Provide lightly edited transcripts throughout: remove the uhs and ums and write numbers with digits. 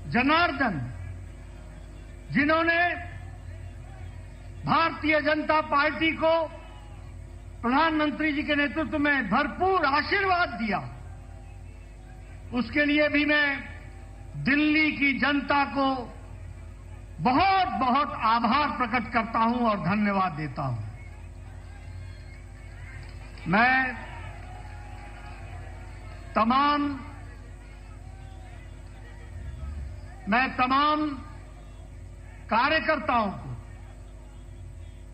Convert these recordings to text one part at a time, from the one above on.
जनार्दन, जिन्होंने भारतीय जनता पार्टी को प्रधानमंत्री जी के नेतृत्व में भरपूर आशीर्वाद दिया, उसके लिए भी मैं दिल्ली की जनता को बहुत बहुत आभार प्रकट करता हूं और धन्यवाद देता हूं। मैं तमाम कार्यकर्ताओं को,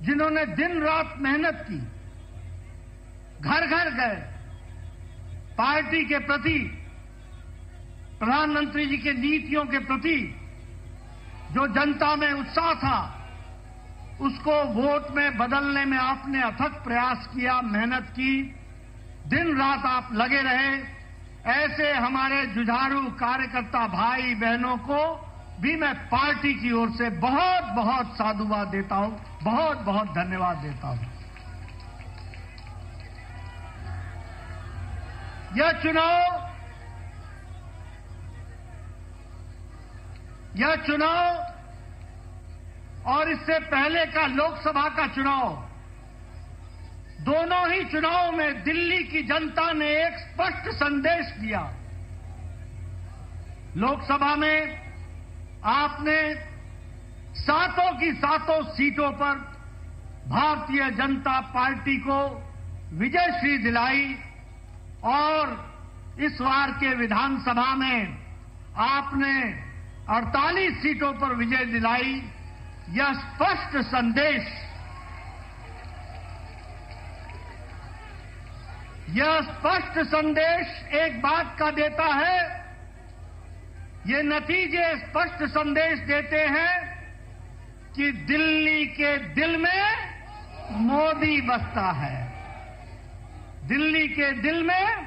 जिन्होंने दिन रात मेहनत की, घर घर गए, पार्टी के प्रति, प्रधानमंत्री जी के नीतियों के प्रति जो जनता में उत्साह था, उसको वोट में बदलने में आपने अथक प्रयास किया, मेहनत की, दिन रात आप लगे रहे। ऐसे हमारे जुझारू कार्यकर्ता भाई बहनों को भी मैं पार्टी की ओर से बहुत बहुत साधुवाद देता हूं, बहुत बहुत धन्यवाद देता हूं। यह चुनाव और इससे पहले का लोकसभा का चुनाव, दोनों ही चुनाव में दिल्ली की जनता ने एक स्पष्ट संदेश दिया। लोकसभा में आपने सातों की सातों सीटों पर भारतीय जनता पार्टी को विजयश्री दिलाई और इस बार के विधानसभा में आपने 48 सीटों पर विजय दिलाई। यह स्पष्ट संदेश एक बात का देता है, ये नतीजे स्पष्ट संदेश देते हैं कि दिल्ली के दिल में मोदी बसता है। दिल्ली के दिल में,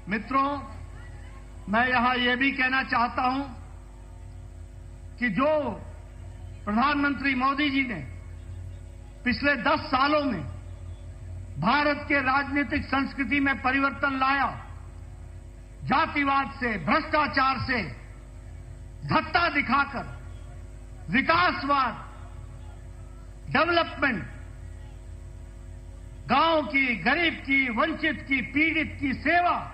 मित्रों, मैं यहां यह भी कहना चाहता हूं कि जो प्रधानमंत्री मोदी जी ने पिछले 10 सालों में भारत के राजनीतिक संस्कृति में परिवर्तन लाया, जातिवाद से, भ्रष्टाचार से, धत्ता दिखाकर विकासवाद, डेवलपमेंट, गांव की, गरीब की, वंचित की, पीड़ित की सेवा,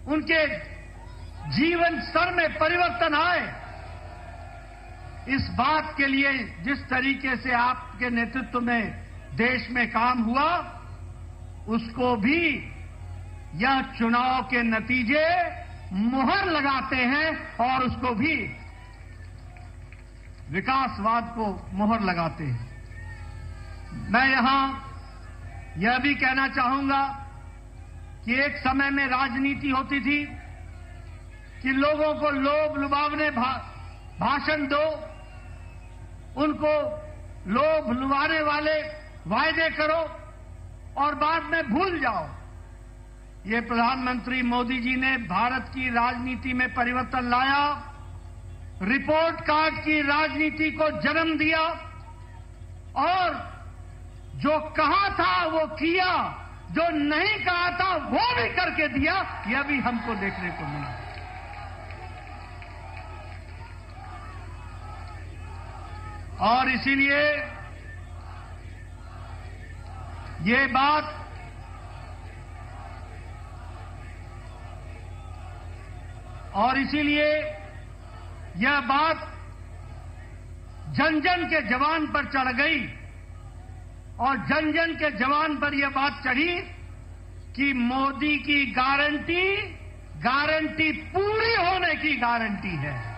उनके जीवन स्तर में परिवर्तन आए, इस बात के लिए जिस तरीके से आपके नेतृत्व में देश में काम हुआ, उसको भी यह चुनाव के नतीजे मुहर लगाते हैं और उसको भी, विकासवाद को मुहर लगाते हैं। मैं यहां यह भी कहना चाहूंगा कि एक समय में राजनीति होती थी कि लोगों को लोभ लुभावने भाषण दो, उनको लोभ लुभाने वाले वायदे करो और बाद में भूल जाओ। ये प्रधानमंत्री मोदी जी ने भारत की राजनीति में परिवर्तन लाया, रिपोर्ट कार्ड की राजनीति को जन्म दिया और जो कहा था वो किया, जो नहीं कहा था वो भी करके दिया। यह भी हमको देखने को मिला। और इसीलिए ये बात यह बात जन जन के जवान पर चढ़ गई और जन जन के जवान पर यह बात चढ़ी कि मोदी की गारंटी पूरी होने की गारंटी है।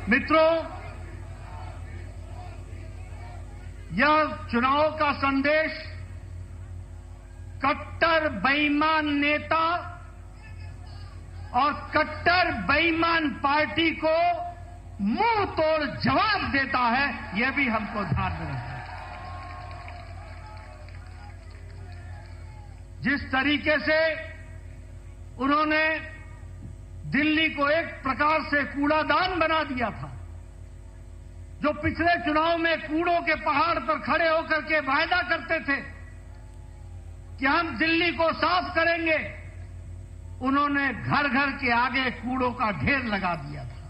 मित्रों, यह चुनाव का संदेश कट्टर बेईमान नेता और कट्टर बेईमान पार्टी को मुंह तोड़ जवाब देता है, यह भी हमको ध्यान में रखना है। जिस तरीके से उन्होंने दिल्ली को एक प्रकार से कूड़ादान बना दिया था, जो पिछले चुनाव में कूड़ों के पहाड़ पर खड़े होकर के वायदा करते थे कि हम दिल्ली को साफ करेंगे, उन्होंने घर घर के आगे कूड़ों का ढेर लगा दिया था।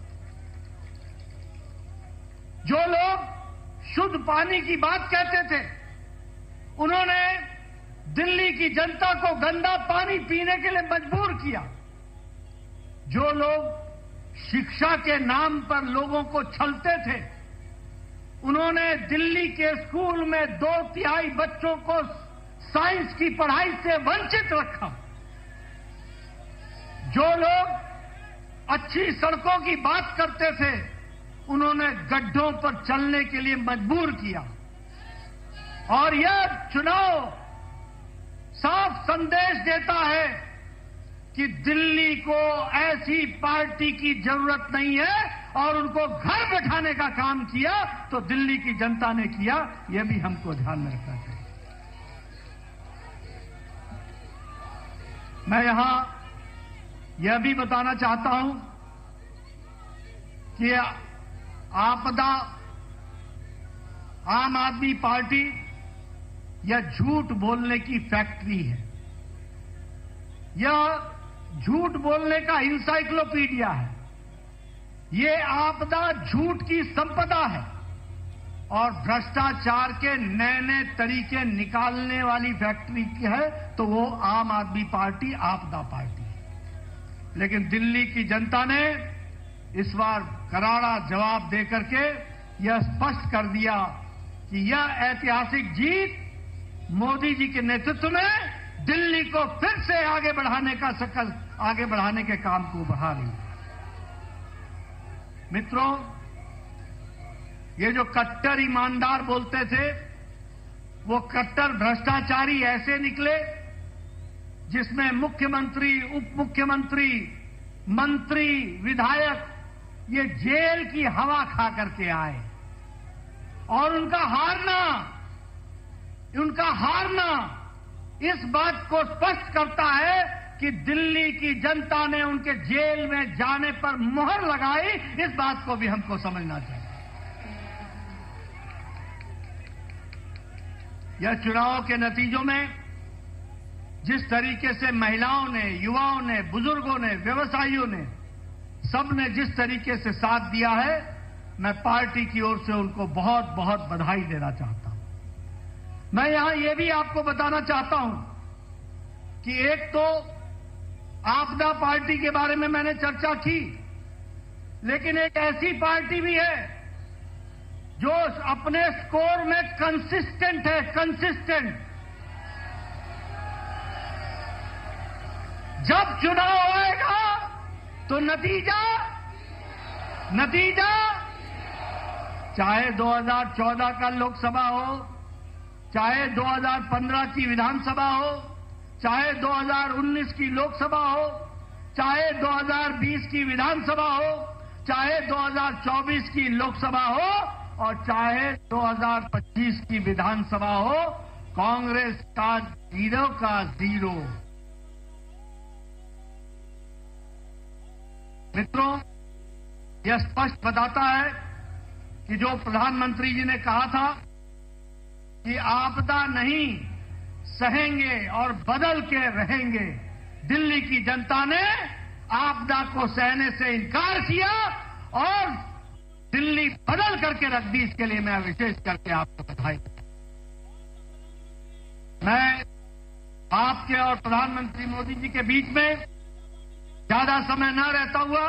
जो लोग शुद्ध पानी की बात कहते थे, उन्होंने दिल्ली की जनता को गंदा पानी पीने के लिए मजबूर किया। जो लोग शिक्षा के नाम पर लोगों को छलते थे, उन्होंने दिल्ली के स्कूल में 2/3 बच्चों को साइंस की पढ़ाई से वंचित रखा। जो लोग अच्छी सड़कों की बात करते थे, उन्होंने गड्ढों पर चलने के लिए मजबूर किया। और यह चुनाव साफ संदेश देता है कि दिल्ली को ऐसी पार्टी की जरूरत नहीं है, और उनको घर बैठाने का काम किया तो दिल्ली की जनता ने किया। यह भी हमको ध्यान में रखना चाहिए। मैं यहां यह भी बताना चाहता हूं कि आपदा आम आदमी पार्टी यह झूठ बोलने की फैक्ट्री है। यह झूठ बोलने का इंसाइक्लोपीडिया है। ये आपदा झूठ की संपदा है और भ्रष्टाचार के नए नए तरीके निकालने वाली फैक्ट्री की है, तो वो आम आदमी पार्टी आपदा पार्टी है। लेकिन दिल्ली की जनता ने इस बार करारा जवाब देकर के यह स्पष्ट कर दिया कि यह ऐतिहासिक जीत मोदी जी के नेतृत्व में दिल्ली को फिर से आगे बढ़ाने के काम को बढ़ा रही है। मित्रों, ये जो कट्टर ईमानदार बोलते थे, वो कट्टर भ्रष्टाचारी ऐसे निकले जिसमें मुख्यमंत्री, उप मुख्यमंत्री, मंत्री, विधायक ये जेल की हवा खा करके आए। और उनका हारना इस बात को स्पष्ट करता है कि दिल्ली की जनता ने उनके जेल में जाने पर मुहर लगाई। इस बात को भी हमको समझना चाहिए। यह चुनाव के नतीजों में जिस तरीके से महिलाओं ने, युवाओं ने, बुजुर्गों ने, व्यवसायियों ने, सबने जिस तरीके से साथ दिया है, मैं पार्टी की ओर से उनको बहुत बहुत बधाई देना चाहता हूं। मैं यहां यह भी आपको बताना चाहता हूं कि एक तो आपदा पार्टी के बारे में मैंने चर्चा की, लेकिन एक ऐसी पार्टी भी है जो अपने स्कोर में कंसिस्टेंट है। जब चुनाव होएगा तो नतीजा चाहे 2014 का लोकसभा हो, चाहे 2015 की विधानसभा हो, चाहे 2019 की लोकसभा हो, चाहे 2020 की विधानसभा हो, चाहे 2024 की लोकसभा हो और चाहे 2025 की विधानसभा हो, कांग्रेस का 0 मित्रों, यह स्पष्ट बताता है कि जो प्रधानमंत्री जी ने कहा था कि आपदा नहीं सहेंगे और बदल के रहेंगे, दिल्ली की जनता ने आपदा को सहने से इनकार किया और दिल्ली बदल करके रख दी। इसके लिए मैं विशेष करके आपको बधाई। मैं आपके और प्रधानमंत्री मोदी जी के बीच में ज्यादा समय न रहता हुआ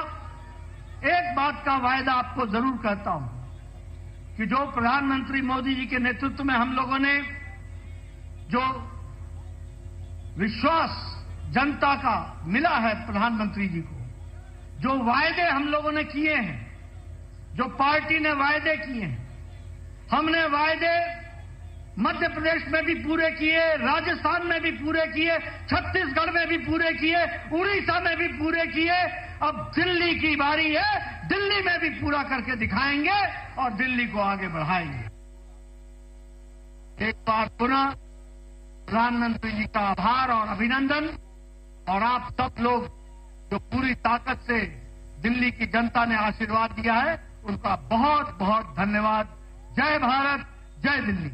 एक बात का वायदा आपको जरूर करता हूं कि जो प्रधानमंत्री मोदी जी के नेतृत्व में हम लोगों ने जो विश्वास जनता का मिला है प्रधानमंत्री जी को, जो वायदे हम लोगों ने किए हैं, जो पार्टी ने वायदे किए हैं, हमने वायदे मध्य प्रदेश में भी पूरे किए, राजस्थान में भी पूरे किए, छत्तीसगढ़ में भी पूरे किए, उड़ीसा में भी पूरे किए। अब दिल्ली की बारी है, दिल्ली में भी पूरा करके दिखाएंगे और दिल्ली को आगे बढ़ाएंगे। एक बार पुनः प्रधानमंत्री जी का आभार और अभिनंदन, और आप सब लोग जो पूरी ताकत से दिल्ली की जनता ने आशीर्वाद दिया है, उनका बहुत बहुत धन्यवाद। जय भारत, जय दिल्ली।